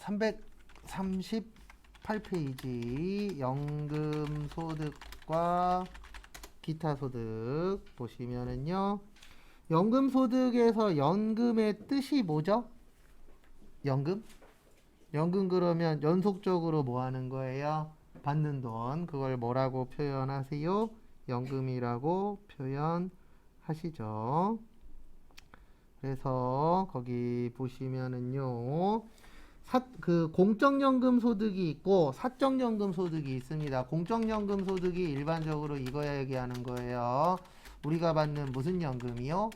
338페이지 연금소득과 기타소득 보시면은요. 연금소득에서 연금의 뜻이 뭐죠? 연금? 연금 그러면 연속적으로 뭐 하는 거예요? 받는 돈. 그걸 뭐라고 표현하세요? 연금이라고 표현하시죠. 그래서 거기 보시면은요. 공적연금 소득이 있고 사적연금 소득이 있습니다. 공적연금 소득이 일반적으로 이거 얘기하는 거예요. 우리가 받는 무슨 연금이요?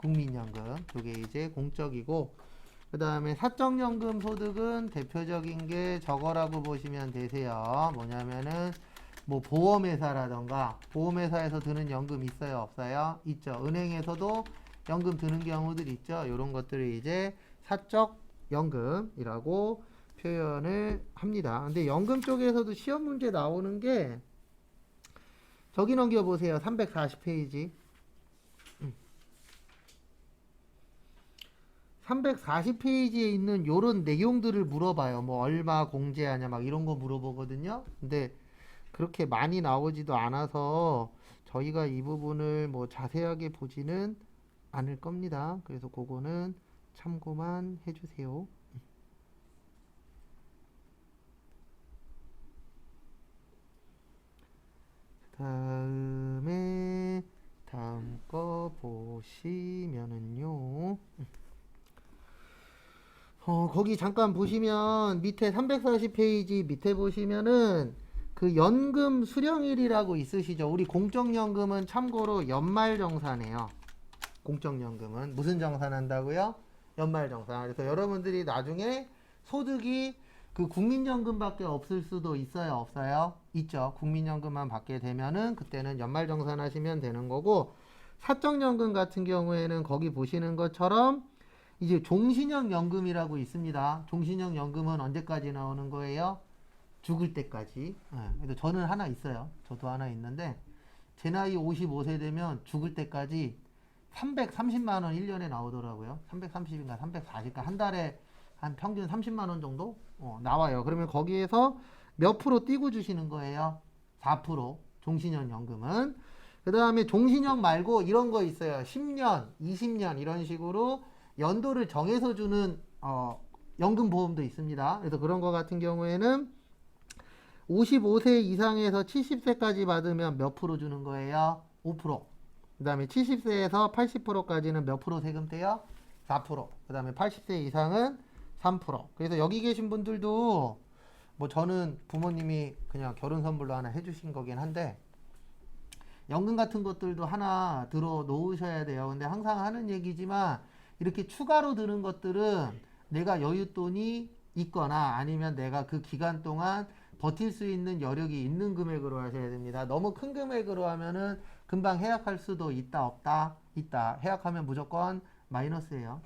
국민연금. 그게 이제 공적이고, 그 다음에 사적연금 소득은 대표적인 게 저거라고 보시면 되세요. 뭐냐면은 뭐 보험회사라던가 보험회사에서 드는 연금 있어요, 없어요? 있죠. 은행에서도 연금 드는 경우들 있죠. 이런 것들을 이제 사적 연금이라고 표현을 합니다. 근데 연금 쪽에서도 시험 문제 나오는 게 저기 넘겨보세요. 340페이지. 340페이지에 있는 요런 내용들을 물어봐요. 뭐 얼마 공제하냐 막 이런 거 물어보거든요. 근데 그렇게 많이 나오지도 않아서 저희가 이 부분을 뭐 자세하게 보지는 않을 겁니다. 그래서 그거는 참고만 해주세요. 다음에 다음 거 보시면은요. 거기 잠깐 보시면 밑에 340페이지 밑에 보시면은 그 연금 수령일이라고 있으시죠. 우리 공적연금은 참고로 연말정산해요. 공적연금은 무슨 정산한다고요? 연말정산. 그래서 여러분들이 나중에 소득이 그 국민연금밖에 없을 수도 있어요, 없어요? 있죠. 국민연금만 받게 되면은 그때는 연말정산 하시면 되는 거고, 사적연금 같은 경우에는 거기 보시는 것처럼 이제 종신형 연금이라고 있습니다. 종신형 연금은 언제까지 나오는 거예요? 죽을 때까지. 그래서 저는 하나 있어요. 저도 하나 있는데 제 나이 55세 되면 죽을 때까지 330만 원 1년에 나오더라고요. 330인가 340인가 한 달에 한 평균 30만 원 정도 나와요. 그러면 거기에서 몇 프로 띄고 주시는 거예요? 4%. 종신형 연금은. 그 다음에 종신형 말고 이런 거 있어요. 10년, 20년 이런 식으로 연도를 정해서 주는 연금보험도 있습니다. 그래서 그런 거 같은 경우에는 55세 이상에서 70세까지 받으면 몇 프로 주는 거예요? 5%. 그 다음에 70세에서 80%까지는 몇 프로 세금 떼요? 4%. 그 다음에 80세 이상은 3%. 그래서 여기 계신 분들도 뭐 저는 부모님이 그냥 결혼 선물로 하나 해주신 거긴 한데 연금 같은 것들도 하나 들어 놓으셔야 돼요. 근데 항상 하는 얘기지만 이렇게 추가로 드는 것들은 내가 여윳돈이 있거나 아니면 내가 그 기간 동안 버틸 수 있는 여력이 있는 금액으로 하셔야 됩니다. 너무 큰 금액으로 하면은 금방 해약할 수도 있다, 없다, 있다. 해약하면 무조건 마이너스예요.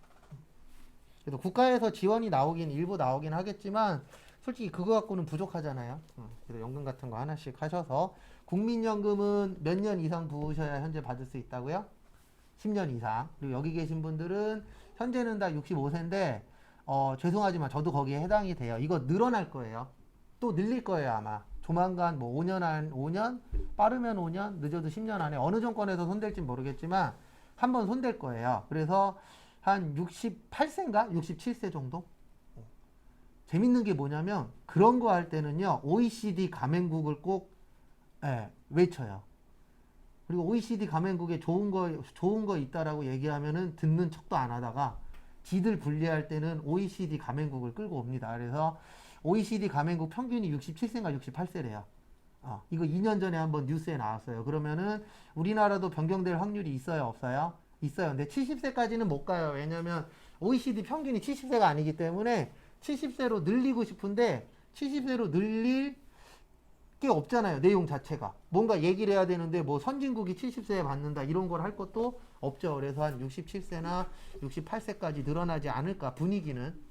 그래서 국가에서 지원이 나오긴 일부 나오긴 하겠지만 솔직히 그거 갖고는 부족하잖아요. 그래서 연금 같은 거 하나씩 하셔서 국민연금은 몇 년 이상 부으셔야 현재 받을 수 있다고요? 10년 이상. 그리고 여기 계신 분들은 현재는 다 65세인데 죄송하지만 저도 거기에 해당이 돼요. 이거 늘어날 거예요. 또 늘릴 거예요, 아마. 조만간 뭐 5년, 빠르면 5년, 늦어도 10년 안에 어느 정권에서 손댈지 모르겠지만 한번 손댈 거예요. 그래서 한 68세인가? 67세 정도? 재밌는 게 뭐냐면 그런 거 할 때는요. OECD 가맹국을 꼭 외쳐요. 그리고 OECD 가맹국에 좋은 거 있다라고 얘기하면은 듣는 척도 안 하다가 지들 분리할 때는 OECD 가맹국을 끌고 옵니다. 그래서 OECD 가맹국 평균이 67세인가 68세래요. 이거 2년 전에 한번 뉴스에 나왔어요. 그러면은 우리나라도 변경될 확률이 있어요, 없어요? 있어요. 근데 70세까지는 못 가요. 왜냐면 OECD 평균이 70세가 아니기 때문에 70세로 늘리고 싶은데 70세로 늘릴 게 없잖아요. 내용 자체가. 뭔가 얘기를 해야 되는데 뭐 선진국이 70세에 받는다 이런 걸 할 것도 없죠. 그래서 한 67세나 68세까지 늘어나지 않을까 분위기는.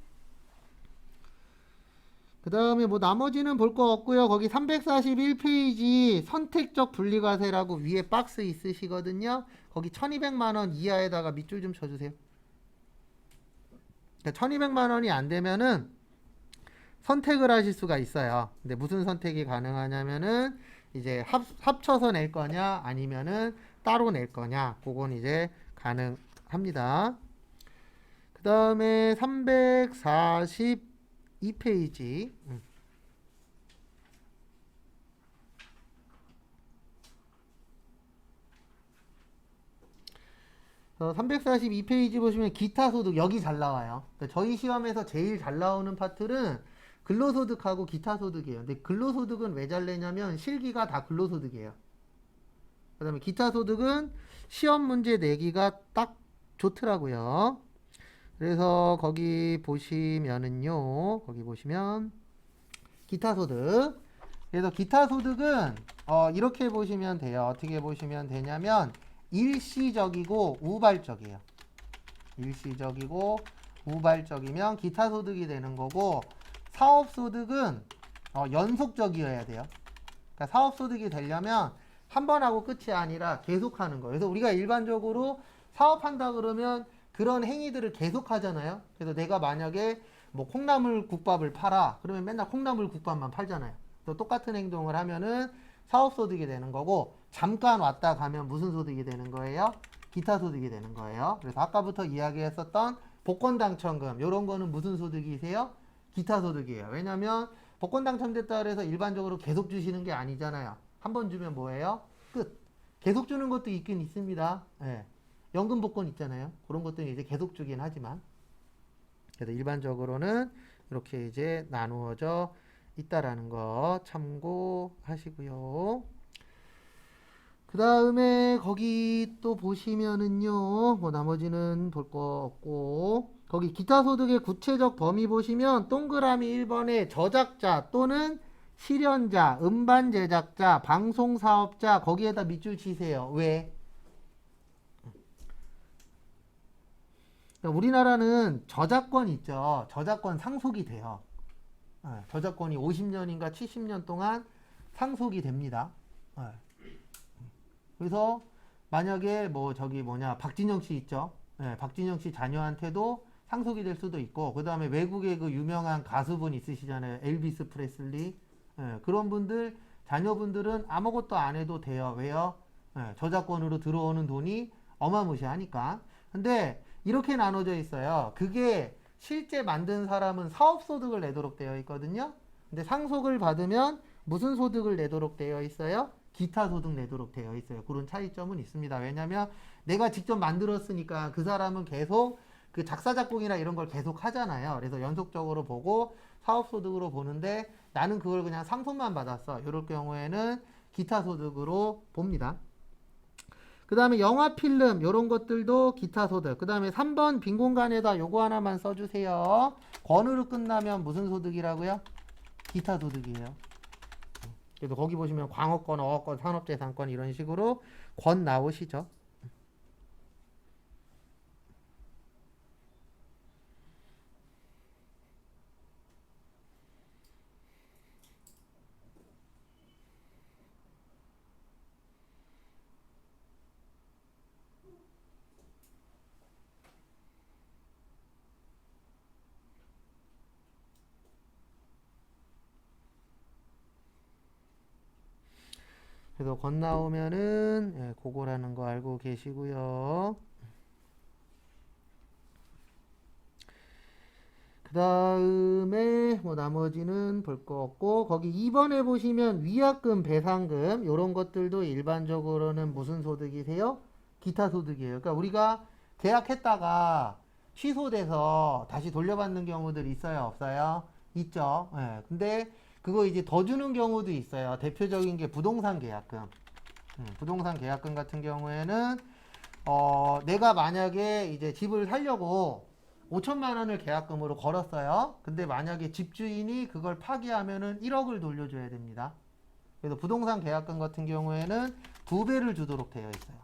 그 다음에 뭐 나머지는 볼 거 없고요. 거기 341페이지 선택적 분리과세라고 위에 박스 있으시거든요. 거기 1200만 원 이하에다가 밑줄 좀 쳐주세요. 그러니까 1200만 원이 안 되면은 선택을 하실 수가 있어요. 근데 무슨 선택이 가능하냐면은 이제 합쳐서 낼 거냐 아니면은 따로 낼 거냐 그건 이제 가능합니다. 그 다음에 342페이지 342페이지 보시면 기타 소득 여기 잘 나와요. 그러니까 저희 시험에서 제일 잘 나오는 파트는 근로소득하고 기타 소득이에요. 근데 근로소득은 왜 잘 내냐면 실기가 다 근로소득이에요. 그 다음에 기타 소득은 시험 문제 내기가 딱 좋더라고요. 그래서 거기 보시면은요, 거기 보시면 기타 소득. 그래서 기타 소득은 이렇게 보시면 돼요. 어떻게 보시면 되냐면 일시적이고 우발적이에요. 일시적이고 우발적이면 기타 소득이 되는 거고, 사업 소득은 연속적이어야 돼요. 그러니까 사업 소득이 되려면 한 번 하고 끝이 아니라 계속 하는 거예요. 그래서 우리가 일반적으로 사업한다 그러면 그런 행위들을 계속 하잖아요. 그래서 내가 만약에 뭐 콩나물 국밥을 팔아 그러면 맨날 콩나물 국밥만 팔잖아요. 또 똑같은 행동을 하면은 사업 소득이 되는 거고, 잠깐 왔다 가면 무슨 소득이 되는 거예요? 기타 소득이 되는 거예요. 그래서 아까부터 이야기했었던 복권 당첨금 이런 거는 무슨 소득이세요? 기타 소득이에요. 왜냐면 복권 당첨됐다 그래서 일반적으로 계속 주시는 게 아니잖아요. 한 번 주면 뭐예요? 끝. 계속 주는 것도 있긴 있습니다. 예. 연금 복권 있잖아요. 그런 것들은 이제 계속 주긴 하지만, 그래서 일반적으로는 이렇게 이제 나누어져 있다라는 거 참고하시고요. 그 다음에 거기 또 보시면은요, 뭐 나머지는 볼 거 없고, 거기 기타 소득의 구체적 범위 보시면 동그라미 1번에 저작자 또는 실현자, 음반 제작자, 방송 사업자 거기에다 밑줄 치세요. 왜? 우리나라는 저작권 있죠. 저작권 상속이 돼요. 저작권이 50년인가 70년 동안 상속이 됩니다. 그래서 만약에 뭐 저기 뭐냐 박진영 씨 있죠. 박진영 씨 자녀한테도 상속이 될 수도 있고, 그 다음에 외국의 그 유명한 가수분 있으시잖아요. 엘비스 프레슬리. 그런 분들 자녀분들은 아무것도 안 해도 돼요. 왜요? 저작권으로 들어오는 돈이 어마무시하니까. 근데 이렇게 나눠져 있어요. 그게 실제 만든 사람은 사업소득을 내도록 되어 있거든요. 근데 상속을 받으면 무슨 소득을 내도록 되어 있어요? 기타 소득 내도록 되어 있어요. 그런 차이점은 있습니다. 왜냐하면 내가 직접 만들었으니까 그 사람은 계속 그 작사 작곡이나 이런 걸 계속 하잖아요. 그래서 연속적으로 보고 사업소득으로 보는데 나는 그걸 그냥 상속만 받았어. 이럴 경우에는 기타 소득으로 봅니다. 그 다음에 영화, 필름 이런 것들도 기타 소득. 그 다음에 3번 빈 공간에다 요거 하나만 써주세요. 권으로 끝나면 무슨 소득이라고요? 기타 소득이에요. 그래서 거기 보시면 광어권, 어업권, 산업재산권 이런 식으로 권 나오시죠. 그래서 권 나오면은 그거라는 거 알고 계시고요. 그 다음에 뭐 나머지는 볼 거 없고, 거기 2번에 보시면 위약금, 배상금 이런 것들도 일반적으로는 무슨 소득이세요? 기타 소득이에요. 그러니까 우리가 계약했다가 취소돼서 다시 돌려받는 경우들이 있어요, 없어요? 있죠. 근데 그거 이제 더 주는 경우도 있어요. 대표적인 게 부동산 계약금. 부동산 계약금 같은 경우에는 내가 만약에 이제 집을 살려고 5천만 원을 계약금으로 걸었어요. 근데 만약에 집주인이 그걸 파기하면은 1억을 돌려줘야 됩니다. 그래서 부동산 계약금 같은 경우에는 2배를 주도록 되어 있어요.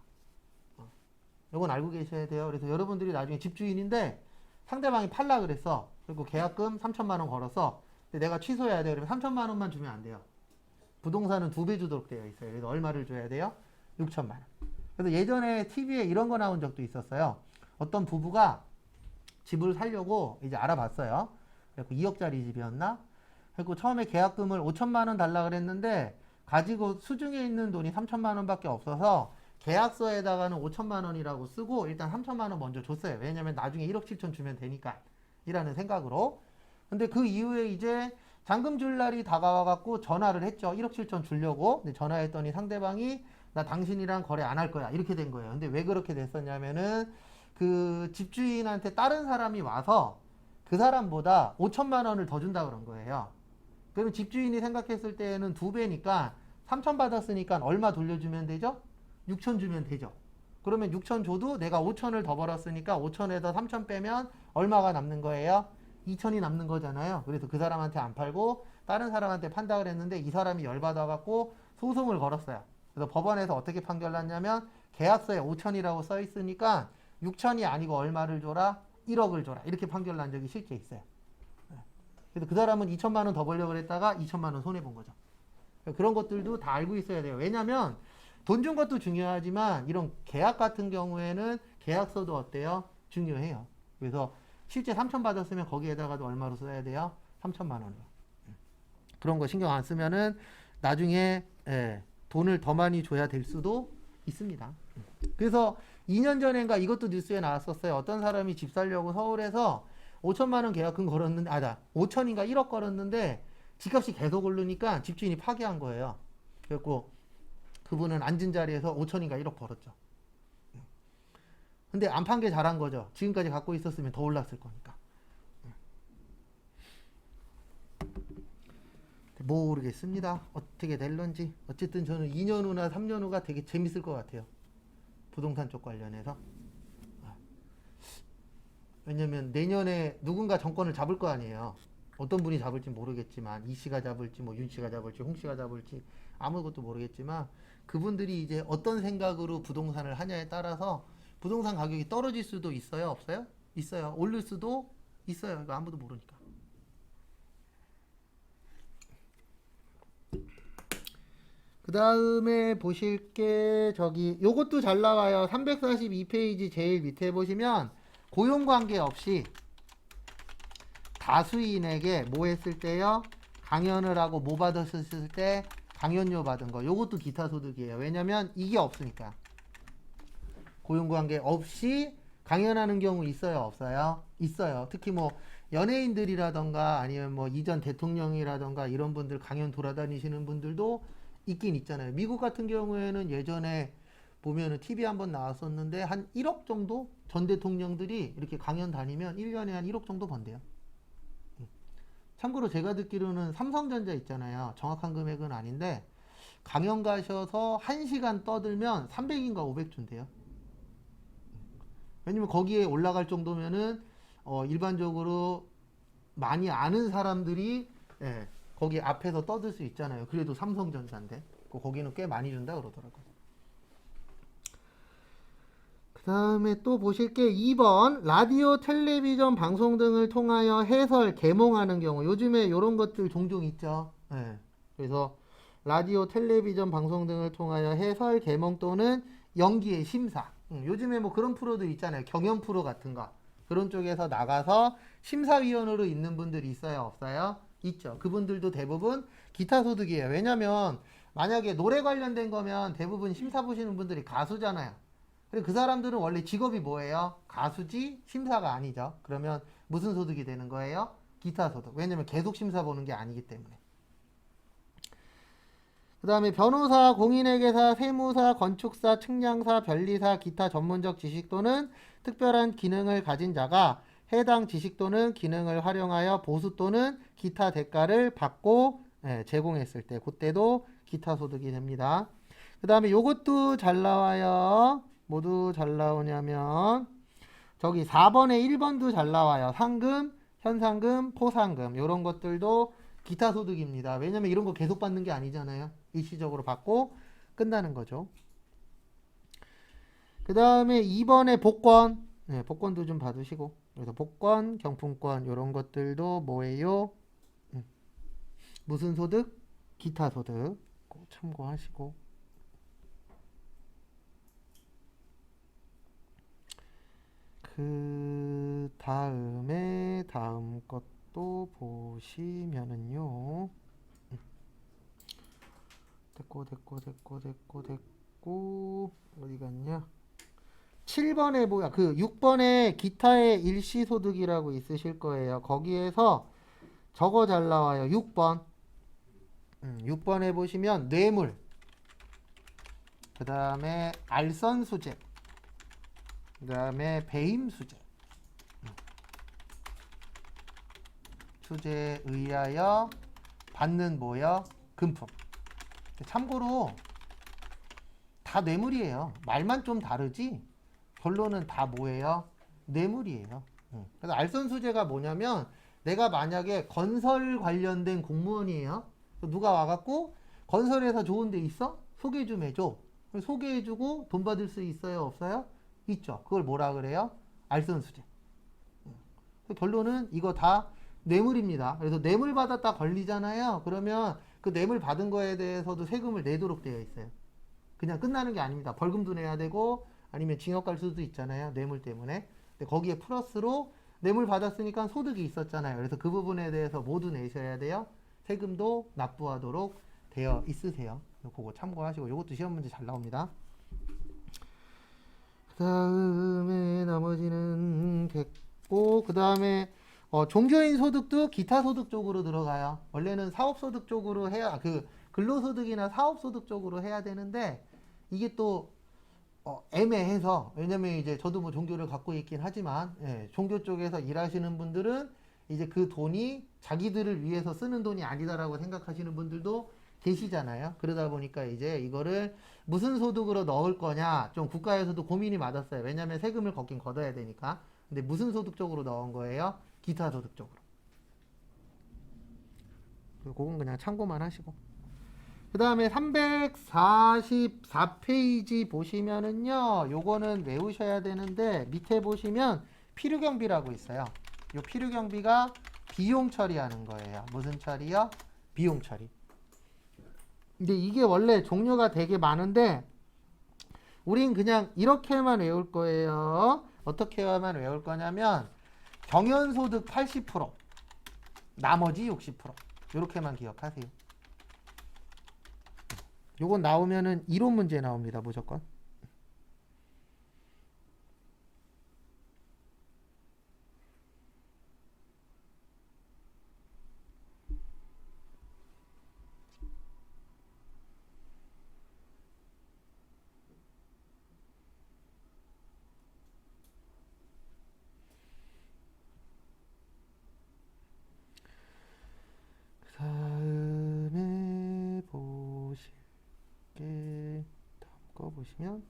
이건 알고 계셔야 돼요. 그래서 여러분들이 나중에 집주인인데 상대방이 팔라 그랬어. 그리고 계약금 3천만 원 걸었어. 근데 내가 취소해야 돼. 그러면 3천만 원만 주면 안 돼요. 부동산은 2배 주도록 되어 있어요. 그래서 얼마를 줘야 돼요? 6천만 원. 그래서 예전에 TV에 이런 거 나온 적도 있었어요. 어떤 부부가 집을 살려고 이제 알아봤어요. 그래서 2억짜리 집이었나? 그리고 처음에 계약금을 5천만 원 달라 그랬는데 가지고 수중에 있는 돈이 3천만 원밖에 없어서 계약서에다가는 5천만 원이라고 쓰고 일단 3천만 원 먼저 줬어요. 왜냐면 나중에 1억 7천 주면 되니까 이라는 생각으로. 근데 그 이후에 이제 잔금 줄 날이 다가와 갖고 전화를 했죠. 1억 7천 주려고. 근데 전화했더니 상대방이 나 당신이랑 거래 안 할 거야. 이렇게 된 거예요. 근데 왜 그렇게 됐었냐면은 그 집주인한테 다른 사람이 와서 그 사람보다 5천만 원을 더 준다 그런 거예요. 그러면 집주인이 생각했을 때는 2배니까 3천 받았으니까 얼마 돌려주면 되죠? 6천 주면 되죠. 그러면 6천 줘도 내가 5천을 더 벌었으니까 5천에서 3천 빼면 얼마가 남는 거예요? 2천이 남는 거잖아요. 그래서 그 사람한테 안 팔고 다른 사람한테 판다 그랬는데 이 사람이 열받아갖고 소송을 걸었어요. 그래서 법원에서 어떻게 판결났냐면 계약서에 5천이라고 써 있으니까 6천이 아니고 얼마를 줘라? 1억을 줘라. 이렇게 판결난 적이 실제 있어요. 그래서 그 사람은 2천만 원 더 벌려고 그랬다가 2천만 원 손해본 거죠. 그런 것들도 다 알고 있어야 돼요. 왜냐면 돈 준 것도 중요하지만 이런 계약 같은 경우에는 계약서도 어때요? 중요해요. 그래서 실제 3천 받았으면 거기에다가도 얼마로 써야 돼요? 3천만 원으로. 그런 거 신경 안 쓰면은 나중에 돈을 더 많이 줘야 될 수도 있습니다. 그래서 2년 전인가 이것도 뉴스에 나왔었어요. 어떤 사람이 집 살려고 서울에서 5천만 원 계약금 걸었는데 5천인가 1억 걸었는데 집값이 계속 오르니까 집주인이 파기한 거예요. 그래갖고 그분은 앉은 자리에서 5천인가 1억 벌었죠. 근데 안 판 게 잘한 거죠. 지금까지 갖고 있었으면 더 올랐을 거니까. 모르겠습니다. 어떻게 될런지. 어쨌든 저는 2년 후나 3년 후가 되게 재밌을 것 같아요. 부동산 쪽 관련해서. 왜냐면 내년에 누군가 정권을 잡을 거 아니에요. 어떤 분이 잡을지 모르겠지만 이 씨가 잡을지 뭐 윤 씨가 잡을지 홍 씨가 잡을지 아무것도 모르겠지만 그분들이 이제 어떤 생각으로 부동산을 하냐에 따라서 부동산 가격이 떨어질 수도 있어요, 없어요? 있어요. 오를 수도 있어요. 이거 아무도 모르니까. 그 다음에 보실 게 저기 요것도 잘 나와요. 342페이지 제일 밑에 보시면 고용관계 없이 다수인에게 뭐 했을 때요? 강연을 하고 뭐 받았을 때 강연료 받은 거. 요것도 기타 소득이에요. 왜냐면 이게 없으니까. 고용관계 없이 강연하는 경우 있어요, 없어요? 있어요. 특히 뭐 연예인들이라던가 아니면 뭐 이전 대통령이라던가 이런 분들 강연 돌아다니시는 분들도 있긴 있잖아요. 미국 같은 경우에는 예전에 보면은 TV 한번 나왔었는데 한 1억 정도 전 대통령들이 이렇게 강연 다니면 1년에 한 1억 정도 번대요. 참고로 제가 듣기로는 삼성전자 있잖아요. 정확한 금액은 아닌데 강연 가셔서 1시간 떠들면 300인가 500 준대요. 왜냐면 거기에 올라갈 정도면은 일반적으로 많이 아는 사람들이 거기 앞에서 떠들 수 있잖아요. 그래도 삼성전자인데 거기는 꽤 많이 준다 그러더라고요. 그 다음에 또 보실 게 2번 라디오, 텔레비전, 방송 등을 통하여 해설, 개몽하는 경우. 요즘에 이런 것들 종종 있죠. 그래서 라디오, 텔레비전, 방송 등을 통하여 해설, 개몽 또는 연기의 심사. 요즘에 뭐 그런 프로들 있잖아요. 경연 프로 같은 거. 그런 쪽에서 나가서 심사위원으로 있는 분들이 있어요, 없어요? 있죠. 그분들도 대부분 기타 소득이에요. 왜냐면 만약에 노래 관련된 거면 대부분 심사 보시는 분들이 가수잖아요. 그리고 그 사람들은 원래 직업이 뭐예요? 가수지 심사가 아니죠. 그러면 무슨 소득이 되는 거예요? 기타 소득. 왜냐면 계속 심사 보는 게 아니기 때문에. 그 다음에 변호사, 공인회계사, 세무사, 건축사, 측량사, 변리사, 기타 전문적 지식 또는 특별한 기능을 가진 자가 해당 지식 또는 기능을 활용하여 보수 또는 기타 대가를 받고 제공했을 때 그때도 기타 소득이 됩니다. 그 다음에 요것도 잘 나와요. 모두 잘 나오냐면 저기 4번에 1번도 잘 나와요. 상금, 현상금, 포상금 이런 것들도 기타 소득입니다. 왜냐면 이런 거 계속 받는 게 아니잖아요. 일시적으로 받고 끝나는 거죠. 그 다음에 2번에 복권, 복권도 좀 받으시고 그래서 복권, 경품권 이런 것들도 뭐예요? 무슨 소득? 기타 소득 꼭 참고하시고 그 다음에 다음 것도 보시면은요. 됐고 어디 갔냐? 7번에 뭐야? 그 6번에 기타의 일시소득이라고 있으실 거예요. 거기에서 저거 잘 나와요. 6번. 6번에 보시면 뇌물, 그 다음에 알선수재, 그 다음에 배임수재, 수재에 의하여 받는 뭐요? 금품. 참고로 다 뇌물이에요. 말만 좀 다르지 결론은 다 뭐예요? 뇌물이에요. 그래서 알선수재가 뭐냐면 내가 만약에 건설 관련된 공무원이에요. 누가 와갖고 건설회사 좋은 데 있어? 소개 좀 해줘. 소개해주고 돈 받을 수 있어요? 없어요? 있죠. 그걸 뭐라 그래요? 알선수재. 결론은 이거 다 뇌물입니다. 그래서 뇌물 받았다 걸리잖아요. 그러면 그 뇌물 받은 거에 대해서도 세금을 내도록 되어 있어요. 그냥 끝나는 게 아닙니다. 벌금도 내야 되고 아니면 징역 갈 수도 있잖아요. 뇌물 때문에. 근데 거기에 플러스로 뇌물 받았으니까 소득이 있었잖아요. 그래서 그 부분에 대해서 모두 내셔야 돼요. 세금도 납부하도록 되어 있으세요. 그거 참고하시고 이것도 시험 문제 잘 나옵니다. 그 다음에 나머지는 됐고 그 다음에 종교인 소득도 기타 소득 쪽으로 들어가요. 원래는 사업소득 쪽으로 해야 근로소득이나 사업소득 쪽으로 해야 되는데 이게 또 애매해서 왜냐면 이제 저도 뭐 종교를 갖고 있긴 하지만 종교 쪽에서 일하시는 분들은 이제 그 돈이 자기들을 위해서 쓰는 돈이 아니다라고 생각하시는 분들도 계시잖아요. 그러다 보니까 이제 이거를 무슨 소득으로 넣을 거냐 좀 국가에서도 고민이 많았어요. 왜냐면 세금을 걷긴 걷어야 되니까. 근데 무슨 소득 쪽으로 넣은 거예요? 기타 소득 쪽으로. 그건 그냥 참고만 하시고. 그 다음에 344페이지 보시면은요, 요거는 외우셔야 되는데, 밑에 보시면 필요경비라고 있어요. 요 필요경비가 비용 처리하는 거예요. 무슨 처리요? 비용 처리. 근데 이게 원래 종류가 되게 많은데, 우린 그냥 이렇게만 외울 거예요. 어떻게만 외울 거냐면, 경연소득 80%, 나머지 60%. 요렇게만 기억하세요. 요건 나오면은 이론 문제 나옵니다. 무조건. 그 다음에 보실게 다음 거 보시면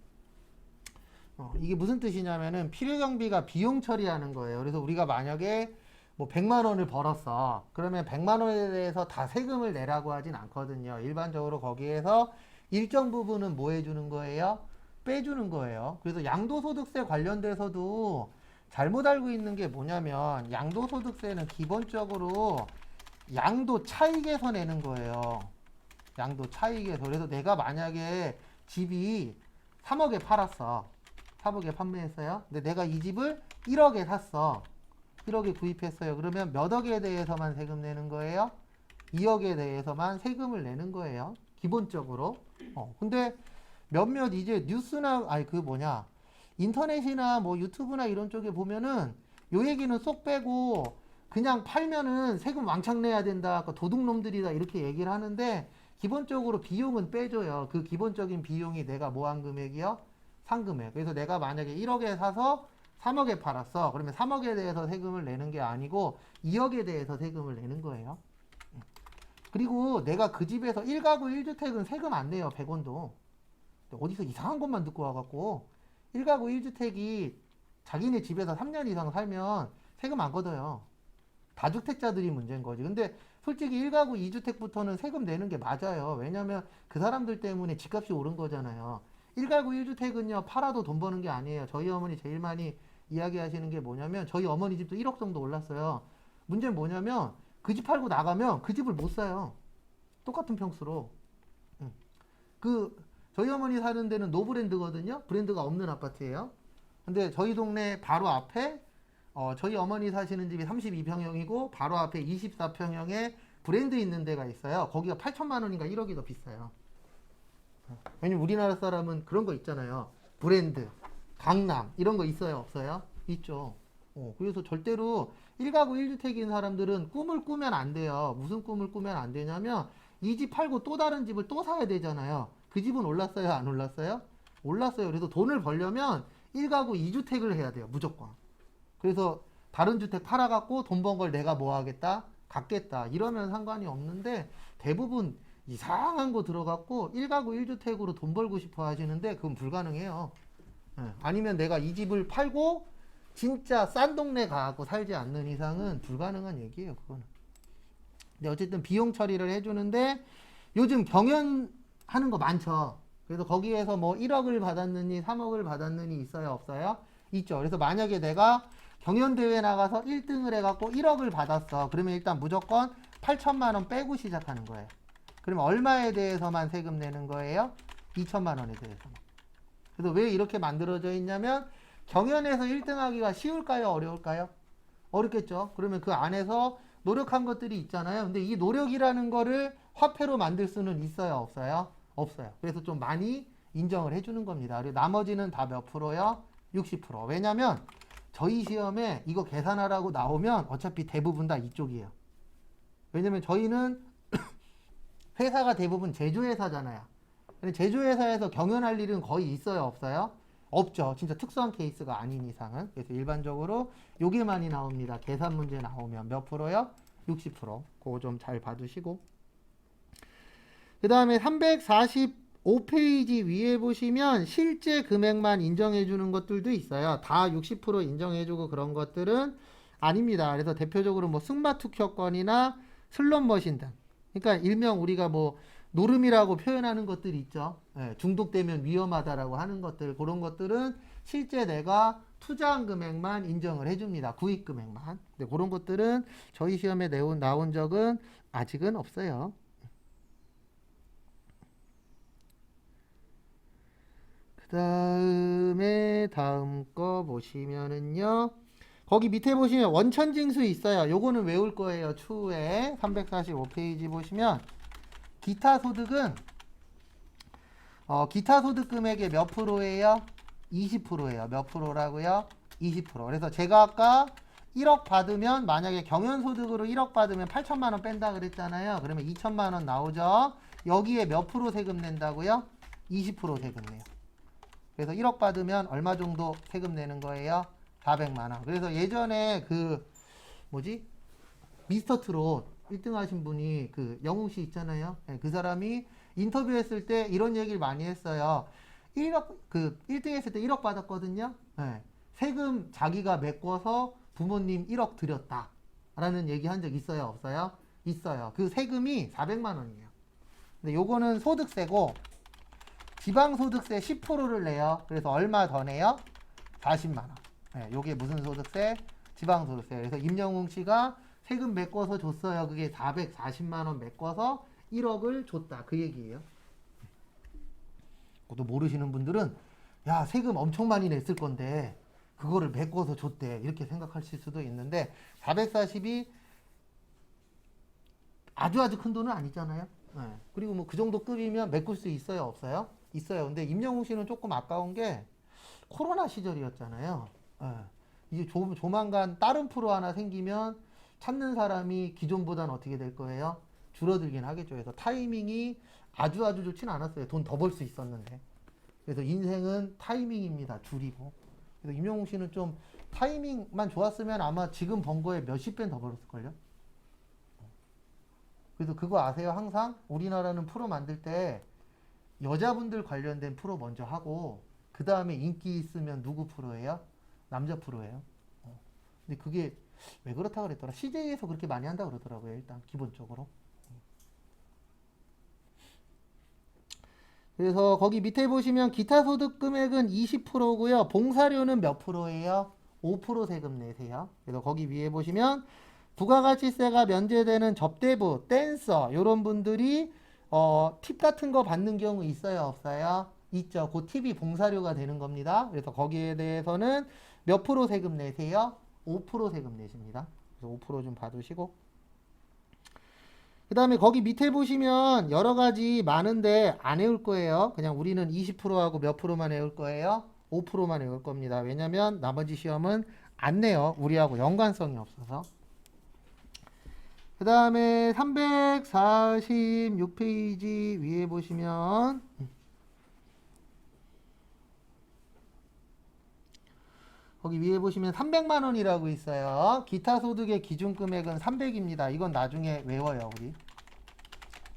이게 무슨 뜻이냐면은 필요경비가 비용 처리하는 거예요. 그래서 우리가 만약에 뭐 100만 원을 벌었어. 그러면 100만 원에 대해서 다 세금을 내라고 하진 않거든요. 일반적으로 거기에서 일정 부분은 뭐 해주는 거예요? 빼주는 거예요. 그래서 양도소득세 관련돼서도 잘못 알고 있는 게 뭐냐면 양도소득세는 기본적으로 양도 차익에서 내는 거예요. 양도 차익에서. 그래서 내가 만약에 집이 3억에 팔았어. 3억에 판매했어요. 근데 내가 이 집을 1억에 샀어. 1억에 구입했어요. 그러면 몇 억에 대해서만 세금 내는 거예요? 2억에 대해서만 세금을 내는 거예요. 기본적으로. 근데 몇몇 이제 뉴스나, 인터넷이나 뭐 유튜브나 이런 쪽에 보면은 요 얘기는 쏙 빼고 그냥 팔면은 세금 왕창 내야 된다. 도둑놈들이다. 이렇게 얘기를 하는데 기본적으로 비용은 빼줘요. 그 기본적인 비용이 내가 뭐 한 금액이요? 상금액. 그래서 내가 만약에 1억에 사서 3억에 팔았어. 그러면 3억에 대해서 세금을 내는 게 아니고 2억에 대해서 세금을 내는 거예요. 그리고 내가 그 집에서 1가구 1주택은 세금 안 내요. 100원도. 어디서 이상한 것만 듣고 와갖고 1가구 1주택이 자기네 집에서 3년 이상 살면 세금 안 걷어요. 다주택자들이 문제인 거지. 근데 솔직히 1가구 2주택부터는 세금 내는 게 맞아요. 왜냐면 그 사람들 때문에 집값이 오른 거잖아요. 1가구 1주택은요, 팔아도 돈 버는 게 아니에요. 저희 어머니 제일 많이 이야기하시는 게 뭐냐면, 저희 어머니 집도 1억 정도 올랐어요. 문제는 뭐냐면, 그 집 팔고 나가면 그 집을 못 사요. 똑같은 평수로. 저희 어머니 사는 데는 노브랜드거든요. 브랜드가 없는 아파트예요. 근데 저희 동네 바로 앞에 저희 어머니 사시는 집이 32평형이고 바로 앞에 24평형에 브랜드 있는 데가 있어요. 거기가 8천만 원인가 1억이 더 비싸요. 왜냐면 우리나라 사람은 그런 거 있잖아요. 브랜드, 강남 이런 거 있어요, 없어요? 있죠. 그래서 절대로 1가구 1주택인 사람들은 꿈을 꾸면 안 돼요. 무슨 꿈을 꾸면 안 되냐면 이 집 팔고 또 다른 집을 또 사야 되잖아요. 그 집은 올랐어요, 안 올랐어요? 올랐어요. 그래서 돈을 벌려면 1가구 2주택을 해야 돼요, 무조건. 그래서 다른 주택 팔아갖고 돈 번 걸 내가 뭐 하겠다? 갚겠다. 이러면 상관이 없는데 대부분 이상한 거 들어갖고 1가구 1주택으로 돈 벌고 싶어 하시는데 그건 불가능해요. 아니면 내가 이 집을 팔고 진짜 싼 동네 가고 살지 않는 이상은 불가능한 얘기예요, 그거는. 근데 어쨌든 비용 처리를 해주는데 요즘 경연하는 거 많죠. 그래서 거기에서 뭐 1억을 받았느니 3억을 받았느니 있어요, 없어요? 있죠. 그래서 만약에 내가 경연대회 나가서 1등을 해갖고 1억을 받았어. 그러면 일단 무조건 8천만 원 빼고 시작하는 거예요. 그러면 얼마에 대해서만 세금 내는 거예요? 2천만 원에 대해서만. 그래서 왜 이렇게 만들어져 있냐면 경연에서 1등 하기가 쉬울까요? 어려울까요? 어렵겠죠. 그러면 그 안에서 노력한 것들이 있잖아요. 근데 이 노력이라는 거를 화폐로 만들 수는 있어요? 없어요? 없어요. 그래서 좀 많이 인정을 해주는 겁니다. 그리고 나머지는 다 몇 프로요? 60%. 왜냐면 저희 시험에 이거 계산하라고 나오면 어차피 대부분 다 이쪽이에요. 왜냐면 저희는 회사가 대부분 제조회사잖아요. 근데 제조회사에서 경연할 일은 거의 있어요? 없어요? 없죠. 진짜 특수한 케이스가 아닌 이상은. 그래서 일반적으로 요게 많이 나옵니다. 계산 문제 나오면 몇 프로요? 60%. 그거 좀 잘 봐두시고. 그 다음에 345페이지 위에 보시면 실제 금액만 인정해 주는 것들도 있어요. 다 60% 인정해 주고 그런 것들은 아닙니다. 그래서 대표적으로 뭐 승마투표권이나 슬롯머신 등. 그러니까 일명 우리가 뭐 노름이라고 표현하는 것들이 있죠. 중독되면 위험하다라고 하는 것들, 그런 것들은 실제 내가 투자한 금액만 인정을 해줍니다. 구입 금액만. 근데 그런 것들은 저희 시험에 나온 적은 아직은 없어요. 그 다음에 다음 거 보시면은요. 거기 밑에 보시면 원천징수 있어요. 요거는 외울 거예요. 추후에 345페이지 보시면 기타 소득은 기타 소득 금액의 몇 프로예요? 20%예요. 몇 프로라고요? 20%. 그래서 제가 아까 1억 받으면 만약에 경연소득으로 1억 받으면 8천만 원 뺀다 그랬잖아요. 그러면 2천만 원 나오죠. 여기에 몇 프로 세금 낸다고요? 20% 세금 내요. 그래서 1억 받으면 얼마 정도 세금 내는 거예요? 400만 원. 그래서 예전에 그 뭐지? 미스터 트롯 1등 하신 분이 그 영웅 씨 있잖아요. 그 사람이 인터뷰했을 때 이런 얘기를 많이 했어요. 1억 그 1등 했을 때 1억 받았거든요. 세금 자기가 메꿔서 부모님 1억 드렸다. 라는 얘기 한 적 있어요, 없어요? 있어요. 그 세금이 400만 원이에요. 근데 요거는 소득세고 지방소득세 10%를 내요. 그래서 얼마 더 내요? 40만 원. 요게 무슨 소득세? 지방소득세. 그래서 임영웅 씨가 세금 메꿔서 줬어요. 그게 440만 원 메꿔서 1억을 줬다. 그 얘기예요. 또 모르시는 분들은 야, 세금 엄청 많이 냈을 건데 그거를 메꿔서 줬대. 이렇게 생각하실 수도 있는데 440이 아주 큰 돈은 아니잖아요. 그리고 뭐 그 정도 급이면 메꿀 수 있어요, 없어요? 있어요. 근데 임영웅 씨는 조금 아까운 게 코로나 시절이었잖아요. 이제 조만간 다른 프로 하나 생기면 찾는 사람이 기존보다는 어떻게 될 거예요? 줄어들긴 하겠죠. 그래서 타이밍이 아주 좋진 않았어요. 돈 더 벌 수 있었는데. 그래서 인생은 타이밍입니다. 줄이고. 그래서 임영웅 씨는 좀 타이밍만 좋았으면 아마 지금 번 거에 몇십 배는 더 벌었을걸요? 그래서 그거 아세요? 항상 우리나라는 프로 만들 때 여자분들 관련된 프로 먼저 하고 그 다음에 인기 있으면 누구 프로예요? 남자 프로예요. 근데 그게 왜 그렇다 그랬더라? CJ에서 그렇게 많이 한다 그러더라고요. 일단 기본적으로. 그래서 거기 밑에 보시면 기타 소득 금액은 20%고요. 봉사료는 몇 프로예요? 5% 세금 내세요. 그래서 거기 위에 보시면 부가가치세가 면제되는 접대부, 댄서 이런 분들이 팁 같은 거 받는 경우 있어요, 없어요? 있죠. 그 TV 봉사료가 되는 겁니다. 그래서 거기에 대해서는 몇 프로 세금 내세요? 5% 세금 내십니다. 그래서 5%좀 봐두시고. 그 다음에 거기 밑에 보시면 여러 가지 많은데 안 외울 거예요. 그냥 우리는 20%하고 몇 프로만 외울 거예요? 5%만 외울 겁니다. 왜냐면 나머지 시험은 안 내요. 우리하고 연관성이 없어서. 그 다음에 346페이지 위에 보시면 거기 위에 보시면 300만 원이라고 있어요. 기타 소득의 기준 금액은 300입니다. 이건 나중에 외워요, 우리.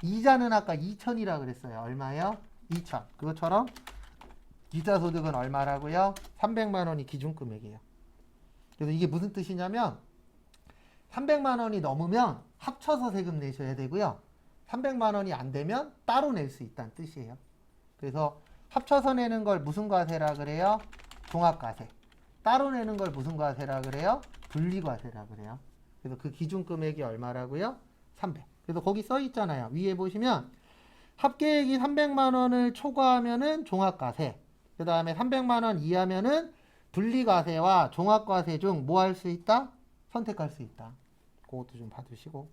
이자는 아까 2천이라 그랬어요. 얼마요? 2천. 그것처럼 기타 소득은 얼마라고요? 300만 원이 기준 금액이에요. 그래서 이게 무슨 뜻이냐면 300만 원이 넘으면 합쳐서 세금 내셔야 되고요. 300만 원이 안 되면 따로 낼 수 있다는 뜻이에요. 그래서 합쳐서 내는 걸 무슨 과세라 그래요? 종합과세. 따로 내는 걸 무슨 과세라 그래요? 분리과세라 그래요. 그래서 그 기준 금액이 얼마라고요? 300. 그래서 거기 써 있잖아요. 위에 보시면 합계액이 300만 원을 초과하면은 종합과세. 그 다음에 300만 원 이하면은 분리과세와 종합과세 중 뭐 할 수 있다? 선택할 수 있다. 그것도 좀 봐두시고.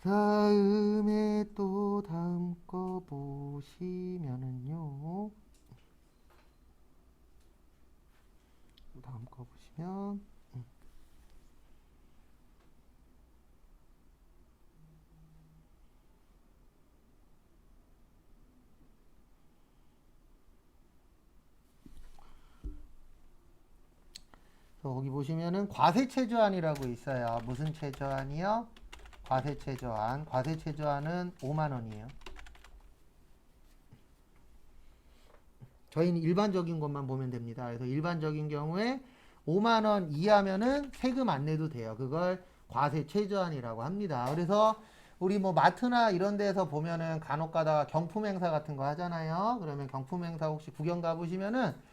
다음에 또 다음 거 보시면은요. 다음 거 보시면 거기 보시면은 과세최저한이라고 있어요. 무슨 최저한이요? 과세최저한. 과세최저한은 5만 원이에요. 저희는 일반적인 것만 보면 됩니다. 그래서 일반적인 경우에 5만 원 이하면은 세금 안 내도 돼요. 그걸 과세최저한이라고 합니다. 그래서 우리 뭐 마트나 이런 데서 보면은 간혹 가다가 경품 행사 같은 거 하잖아요. 그러면 경품 행사 혹시 구경 가보시면은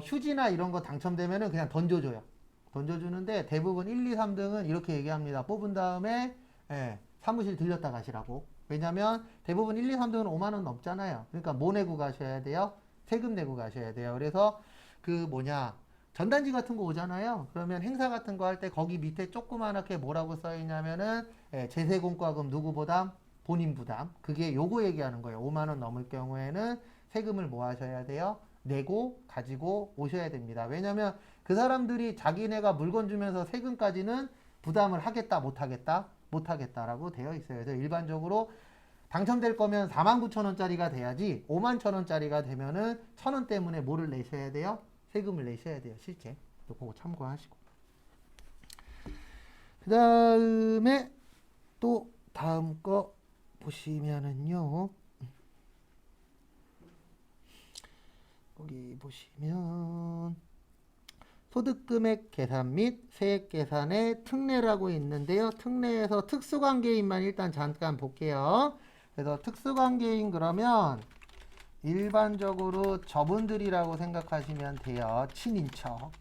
휴지나 이런 거 당첨되면은 그냥 던져줘요. 던져주는데 대부분 1, 2, 3등은 이렇게 얘기합니다. 뽑은 다음에 사무실 들렸다 가시라고. 왜냐면 대부분 1, 2, 3등은 5만 원 넘잖아요. 그러니까 뭐 내고 가셔야 돼요? 세금 내고 가셔야 돼요. 그래서 전단지 같은 거 오잖아요. 그러면 행사 같은 거 할 때 거기 밑에 조그맣게 뭐라고 써 있냐면은 제세공과금 누구 부담? 본인 부담. 그게 요거 얘기하는 거예요. 5만 원 넘을 경우에는 세금을 뭐 하셔야 돼요? 내고 가지고 오셔야 됩니다. 왜냐면 그 사람들이 자기네가 물건 주면서 세금까지는 부담을 하겠다 못 하겠다? 못 하겠다라고 되어 있어요. 그래서 일반적으로 당첨될 거면 49,000원짜리가 돼야지 51,000원짜리가 되면은 1,000원 때문에 뭐를 내셔야 돼요? 세금을 내셔야 돼요. 실제. 그거 참고하시고. 그 다음에 또 다음 거 보시면은요. 거기 보시면 소득금액 계산 및 세액 계산의 특례라고 있는데요. 특례에서 특수관계인만 일단 잠깐 볼게요. 그래서 특수관계인 그러면 일반적으로 저분들이라고 생각하시면 돼요. 친인척.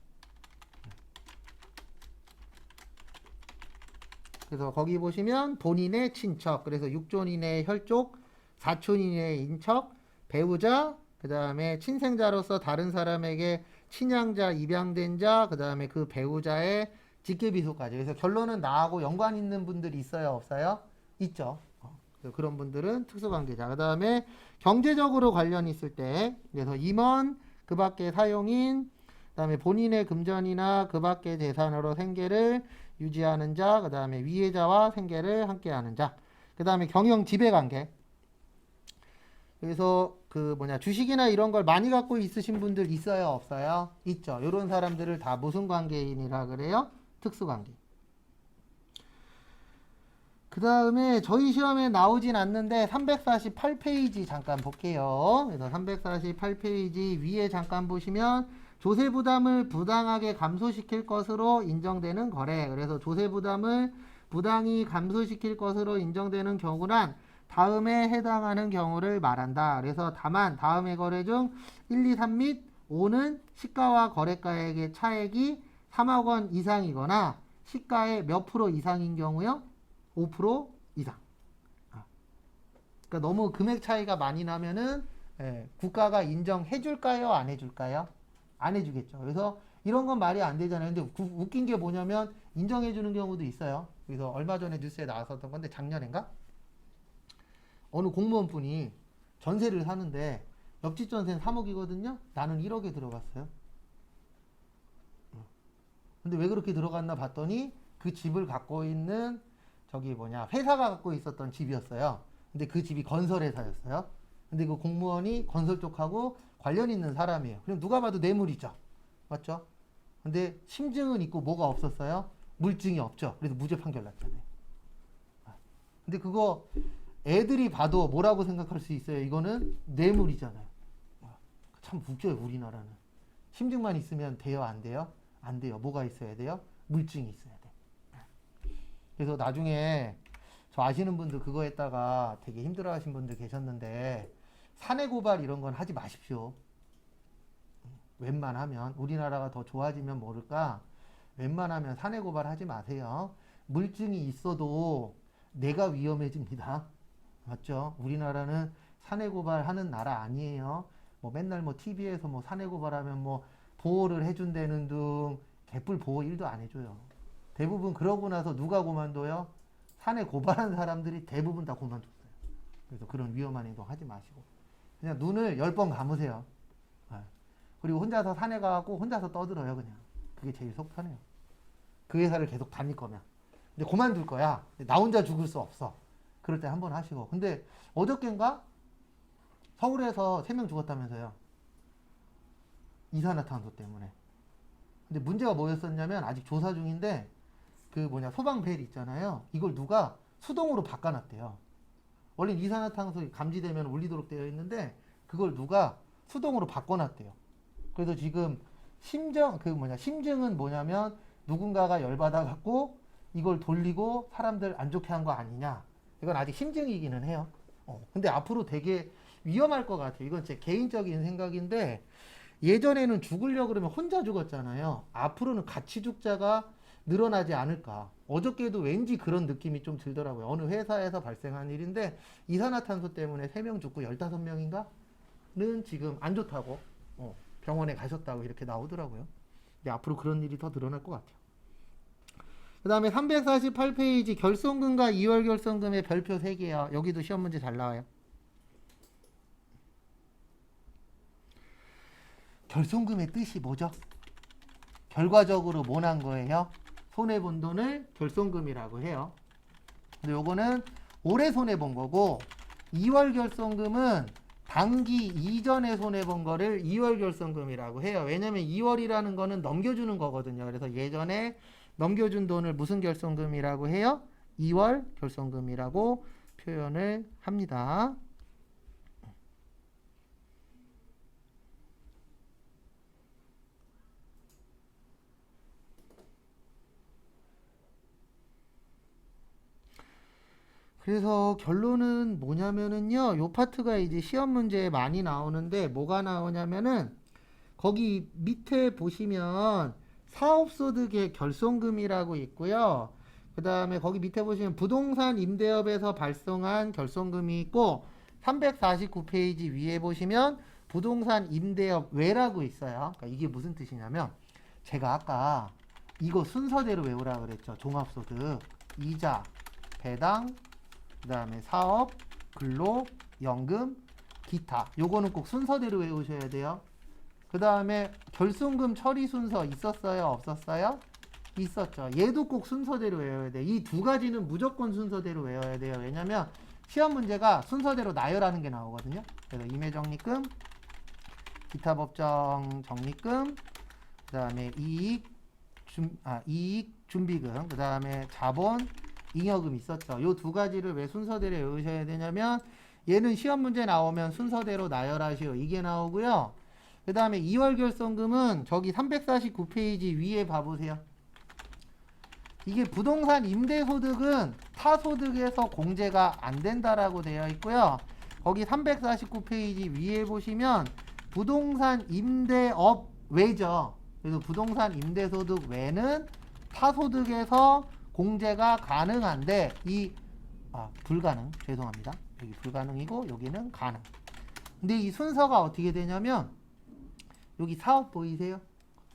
그래서 거기 보시면 본인의 친척, 그래서 육존 이내의 혈족, 사촌 이내의 인척, 배우자, 그 다음에 친생자로서 다른 사람에게 친양자, 입양된 자, 그 다음에 그 배우자의 직계비속까지. 그래서 결론은 나하고 연관 있는 분들이 있어요, 없어요? 있죠. 그런 분들은 특수관계자. 그 다음에 경제적으로 관련 있을 때, 그래서 임원, 그 밖의 사용인, 그 다음에 본인의 금전이나 그 밖의 재산으로 생계를 유지하는 자, 그 다음에 위해자와 생계를 함께하는 자, 그 다음에 경영 지배관계. 그래서 주식이나 이런 걸 많이 갖고 있으신 분들 있어요, 없어요? 있죠. 이런 사람들을 다 무슨 관계인이라 그래요? 특수관계. 그 다음에 저희 시험에 나오진 않는데 348페이지 잠깐 볼게요. 그래서 348페이지 위에 잠깐 보시면 조세부담을 부당하게 감소시킬 것으로 인정되는 거래. 그래서 조세부담을 부당히 감소시킬 것으로 인정되는 경우란 다음에 해당하는 경우를 말한다. 그래서 다만 다음의 거래 중 1, 2, 3 및 5는 시가와 거래가액의 차액이 3억 원 이상이거나 시가의 몇 프로 이상인 경우요? 5% 이상. 그러니까 너무 금액 차이가 많이 나면은 국가가 인정해 줄까요? 안 해줄까요? 안 해주겠죠. 그래서 이런 건 말이 안 되잖아요. 근데 웃긴 게 뭐냐면 인정해 주는 경우도 있어요. 그래서 얼마 전에 뉴스에 나왔었던 건데 작년인가? 어느 공무원분이 전세를 사는데 옆집 전세는 3억이거든요. 나는 1억에 들어갔어요. 근데 왜 그렇게 들어갔나 봤더니 그 집을 갖고 있는 회사가 갖고 있었던 집이었어요. 근데 그 집이 건설회사였어요. 근데 그 공무원이 건설 쪽하고 관련 있는 사람이에요. 그럼 누가 봐도 뇌물이죠. 맞죠? 근데 심증은 있고 뭐가 없었어요? 물증이 없죠. 그래서 무죄 판결 났잖아요. 근데 그거 애들이 봐도 뭐라고 생각할 수 있어요? 이거는 뇌물이잖아요. 참 웃겨요, 우리나라는. 심증만 있으면 돼요, 안 돼요? 안 돼요. 뭐가 있어야 돼요? 물증이 있어야 돼. 그래서 나중에 저 아시는 분들 그거 했다가 되게 힘들어 하신 분들 계셨는데 사내 고발 이런 건 하지 마십시오. 웬만하면 우리나라가 더 좋아지면 모를까 웬만하면 사내 고발 하지 마세요. 물증이 있어도 내가 위험해집니다. 맞죠? 우리나라는 사내 고발하는 나라 아니에요. 뭐 맨날 뭐 TV에서 뭐 사내 고발하면 뭐 보호를 해준다는 등 개뿔 보호 일도 안 해줘요. 대부분 그러고 나서 누가 고만둬요? 사내 고발한 사람들이 대부분 다 고만뒀어요. 그래서 그런 위험한 행동 하지 마시고 그냥 눈을 10번 감으세요. 그리고 혼자서 사내 가고 혼자서 떠들어요. 그냥 그게 제일 속 편해요. 그 회사를 계속 다닐 거면. 근데 그만둘 거야. 나 혼자 죽을 수 없어. 그럴 때 한번 하시고. 근데 어저께인가 서울에서 3명 죽었다면서요. 이산화탄소 때문에. 근데 문제가 뭐였었냐면 아직 조사 중인데 소방벨 있잖아요. 이걸 누가 수동으로 바꿔놨대요. 원래 이산화탄소 감지되면 울리도록 되어 있는데 그걸 누가 수동으로 바꿔놨대요. 그래서 지금 심증은 뭐냐면 누군가가 열받아 갖고 이걸 돌리고 사람들 안 좋게 한 거 아니냐. 이건 아직 심증이기는 해요. 근데 앞으로 되게 위험할 것 같아요. 이건 제 개인적인 생각인데 예전에는 죽으려고 그러면 혼자 죽었잖아요. 앞으로는 같이 죽자가 늘어나지 않을까. 어저께도 왠지 그런 느낌이 좀 들더라고요. 어느 회사에서 발생한 일인데 이산화탄소 때문에 3명 죽고 15명인가는 지금 안 좋다고 병원에 가셨다고 이렇게 나오더라고요. 근데 앞으로 그런 일이 더 늘어날 것 같아요. 그 다음에 348페이지 결손금과 2월 결손금의 별표 3개요. 여기도 시험 문제 잘 나와요. 결손금의 뜻이 뭐죠? 결과적으로 뭐 난 거예요? 손해본 돈을 결손금이라고 해요. 근데 요거는 올해 손해본 거고 2월 결손금은 당기 이전에 손해본 거를 2월 결손금이라고 해요. 왜냐면 2월이라는 거는 넘겨주는 거거든요. 그래서 예전에 넘겨준 돈을 무슨 결손금이라고 해요? 2월 결손금이라고 표현을 합니다. 그래서 결론은 뭐냐면은요, 요 파트가 이제 시험 문제에 많이 나오는데 뭐가 나오냐면은 거기 밑에 보시면 사업소득의 결손금이라고 있고요. 그 다음에 거기 밑에 보시면 부동산 임대업에서 발생한 결손금이 있고 349페이지 위에 보시면 부동산 임대업 외라고 있어요. 그러니까 이게 무슨 뜻이냐면 제가 아까 이거 순서대로 외우라 그랬죠. 종합소득, 이자, 배당, 그 다음에 사업, 근로, 연금, 기타. 요거는 꼭 순서대로 외우셔야 돼요. 그 다음에 결손금 처리 순서 있었어요? 없었어요? 있었죠. 얘도 꼭 순서대로 외워야 돼요. 이 두 가지는 무조건 순서대로 외워야 돼요. 왜냐면 시험 문제가 순서대로 나열하는 게 나오거든요. 그래서 임의적립금, 기타 법정 적립금, 그 다음에 이익 준비금, 그 다음에 자본, 잉여금 있었죠. 요 두 가지를 왜 순서대로 외우셔야 되냐면 얘는 시험 문제 나오면 순서대로 나열하시오. 이게 나오고요. 그 다음에 2월 결손금은 저기 349페이지 위에 봐보세요. 이게 부동산 임대소득은 타소득에서 공제가 안 된다라고 되어 있고요. 거기 349페이지 위에 보시면 부동산 임대업 외죠. 그래서 부동산 임대소득 외는 타소득에서 공제가 가능한데 불가능. 죄송합니다. 여기 불가능이고 여기는 가능. 근데 이 순서가 어떻게 되냐면 여기 사업 보이세요?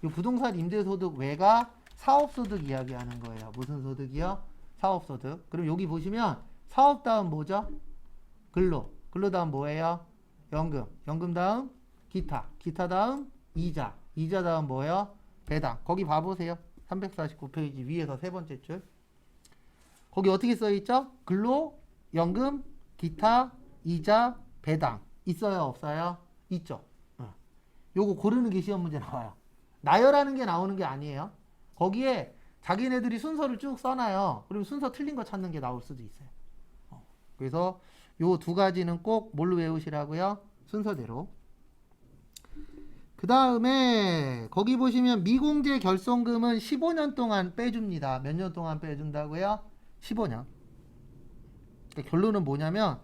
이 부동산 임대소득 외가 사업소득 이야기하는 거예요. 무슨 소득이요? 사업소득. 그럼 여기 보시면 사업 다음 뭐죠? 근로. 근로 다음 뭐예요? 연금. 연금 다음 기타. 기타 다음 이자. 이자 다음 뭐예요? 배당. 거기 봐보세요. 349페이지 위에서 세 번째 줄. 거기 어떻게 써있죠? 근로, 연금, 기타, 이자, 배당. 있어요? 없어요? 있죠. 요거 고르는 게 시험 문제 나와요. 나열하는 게 나오는 게 아니에요. 거기에 자기네들이 순서를 쭉 써놔요. 그리고 순서 틀린 거 찾는 게 나올 수도 있어요. 그래서 요 두 가지는 꼭 뭘로 외우시라고요? 순서대로. 그 다음에 거기 보시면 미공제 결손금은 15년 동안 빼줍니다. 몇 년 동안 빼준다고요? 15년. 그러니까 결론은 뭐냐면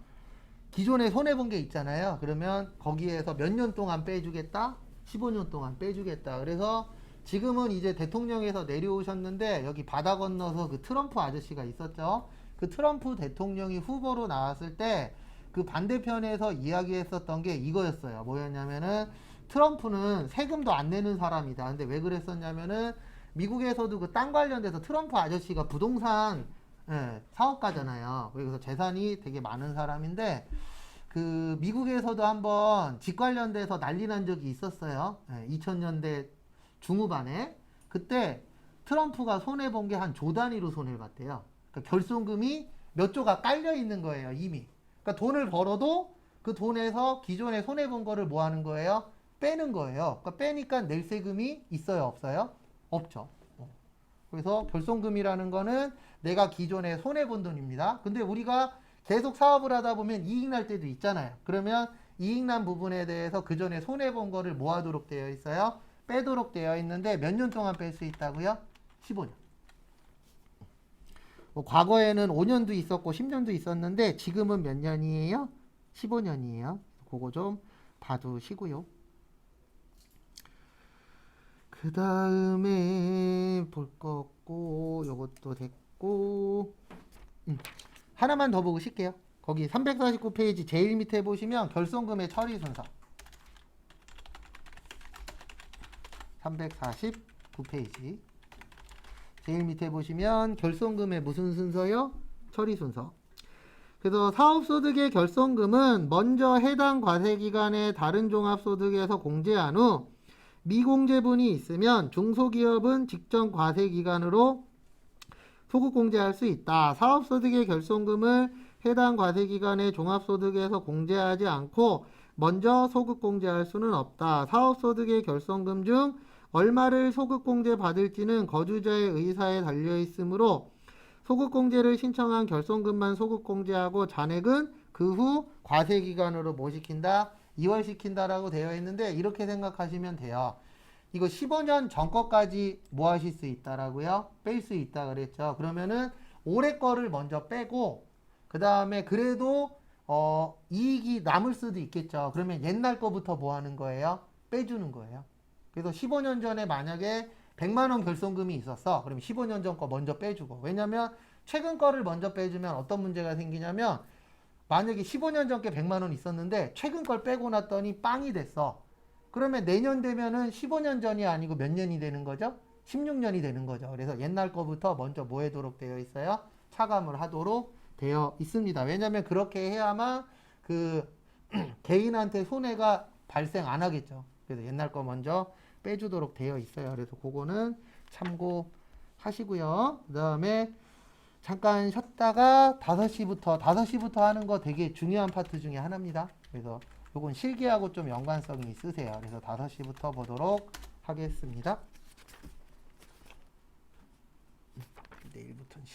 기존에 손해본 게 있잖아요. 그러면 거기에서 몇 년 동안 빼주겠다? 15년 동안 빼주겠다. 그래서 지금은 이제 대통령에서 내려오셨는데 여기 바다 건너서 그 트럼프 아저씨가 있었죠. 그 트럼프 대통령이 후보로 나왔을 때 그 반대편에서 이야기했었던 게 이거였어요. 뭐였냐면은 트럼프는 세금도 안 내는 사람이다. 근데 왜 그랬었냐면은 미국에서도 그 땅 관련돼서 트럼프 아저씨가 부동산 사업가잖아요. 그래서 재산이 되게 많은 사람인데 그 미국에서도 한번 집 관련돼서 난리 난 적이 있었어요. 2000년대 중후반에. 그때 트럼프가 손해본 게 한 조 단위로 손해를 봤대요. 그러니까 결손금이 몇 조가 깔려 있는 거예요, 이미. 그러니까 돈을 벌어도 그 돈에서 기존에 손해본 거를 뭐 하는 거예요? 빼는 거예요. 그러니까 빼니까 낼 세금이 있어요, 없어요? 없죠. 그래서 결손금이라는 거는 내가 기존에 손해본 돈입니다. 근데 우리가 계속 사업을 하다 보면 이익 날 때도 있잖아요. 그러면 이익 난 부분에 대해서 그 전에 손해본 거를 뭐 하도록 되어 있어요? 빼도록 되어 있는데 몇 년 동안 뺄 수 있다고요? 15년. 과거에는 5년도 있었고 10년도 있었는데 지금은 몇 년이에요? 15년이에요. 그거 좀 봐두시고요. 그 다음에 볼 거 없고 요것도 됐고 하나만 더 보고 쉴게요. 거기 349페이지 제일 밑에 보시면 결손금의 처리 순서 349페이지 제일 밑에 보시면 결손금의 무슨 순서요? 처리 순서. 그래서 사업소득의 결손금은 먼저 해당 과세기간의 다른 종합소득에서 공제한 후 미공제분이 있으면 중소기업은 직전 과세기간으로 소득공제할 수 있다. 사업소득의 결손금을 해당 과세기간의 종합소득에서 공제하지 않고 먼저 소득공제할 수는 없다. 사업소득의 결손금 중 얼마를 소득공제 받을지는 거주자의 의사에 달려있으므로 소득공제를 신청한 결손금만 소득공제하고 잔액은 그 후 과세기간으로 뭐 시킨다? 이월시킨다라고 되어 있는데 이렇게 생각하시면 돼요. 이거 15년 전 거까지 뭐 하실 수 있다라고요? 뺄 수 있다 그랬죠. 그러면은 올해 거를 먼저 빼고 그 다음에 그래도 이익이 남을 수도 있겠죠. 그러면 옛날 거부터 뭐 하는 거예요? 빼주는 거예요. 그래서 15년 전에 만약에 100만 원 결손금이 있었어. 그럼 15년 전 거 먼저 빼주고. 왜냐면 최근 거를 먼저 빼주면 어떤 문제가 생기냐면 만약에 15년 전 게 100만 원 있었는데 최근 걸 빼고 났더니 빵이 됐어. 그러면 내년 되면은 15년 전이 아니고 몇 년이 되는 거죠? 16년이 되는 거죠. 그래서 옛날 거부터 먼저 뭐 하도록 되어 있어요? 차감을 하도록 되어 있습니다. 왜냐면 그렇게 해야만 그 개인한테 손해가 발생 안 하겠죠. 그래서 옛날 거 먼저 빼주도록 되어 있어요. 그래서 그거는 참고하시고요. 그 다음에 잠깐 쉬었다가 5시부터 하는 거 되게 중요한 파트 중에 하나입니다. 그래서 요건 실기하고 좀 연관성이 있으세요. 그래서 5시부터 보도록 하겠습니다. 내일부터는